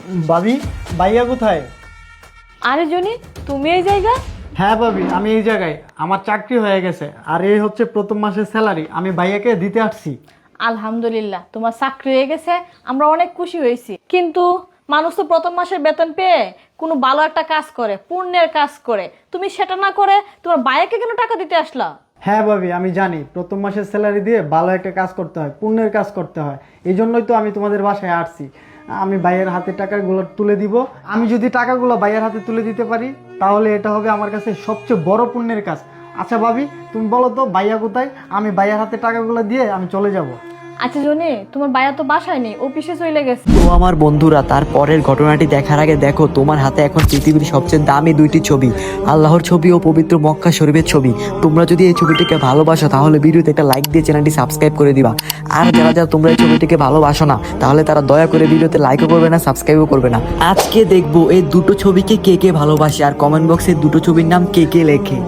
ভাবি, ভাইয়া কোথায়? আরে জনি, তুমি এই জায়গা? হ্যাঁ ভাবি, আমি এই জায়গায়। আমার চাকরি হয়ে গেছে, আর এই হচ্ছে প্রথম মাসের স্যালারি আমি ভাইয়াকে দিতে আসছি। আলহামদুলিল্লাহ, তোমার চাকরি হয়ে গেছে, আমরা অনেক খুশি হয়েছি। কিন্তু মানুষ তো প্রথম মাসের বেতন পেয়ে কোনো ভালো একটা কাজ করে, পুণ্যের কাজ করে। তুমি সেটা না করে তোমার ভাইয়াকে কেন টাকা দিতে আসলা? হ্যাঁ ভাবি, আমি জানি প্রথম মাসের স্যালারি দিয়ে ভালো একটা কাজ করতে হয়, পুণ্যের কাজ করতে হয়। এই জন্যই তো আমি তোমাদের বাসায় আসছি। আমি ভাইয়ের হাতে টাকাগুলো তুলে দিব। আমি যদি টাকাগুলো ভাইয়ের হাতে তুলে দিতে পারি, তাহলে এটা হবে আমার কাছে সবচেয়ে বড় পুণ্যের কাজ। আচ্ছা ভাবি, তুমি বলো তো ভাইয়া কোথায়? আমি ভাইয়ের হাতে টাকাগুলো দিয়ে আমি চলে যাব। আচ্ছা জনি, তোমার ভাইয়া তো বাসায় নেই, অফিসে চলে গেছে। তো আমার বন্ধুরা, তারপরের ঘটনাটি দেখার আগে দেখো, তোমার হাতে এখন পৃথিবীর সবচেয়ে দামি দুইটি ছবি, আল্লাহর ছবি ও পবিত্র মক্কা শরীফের ছবি। তোমরা যদি এই ছবিটিকে ভালোবাসো তাহলে ভিডিওতে একটা লাইক দিয়ে চ্যানেলটি সাবস্ক্রাইব করে দিবা। আর যারা যারা তোমরা এই ছবিটিকে ভালোবাসো না, তাহলে তারা দয়া করে ভিডিওতে লাইকও করবে না, সাবস্ক্রাইবও করবে না। আজকে দেখবো এই দুটো ছবিকে কে কে ভালোবাসে, আর কমেন্ট বক্সে দুটো ছবির নাম কে কে লেখে।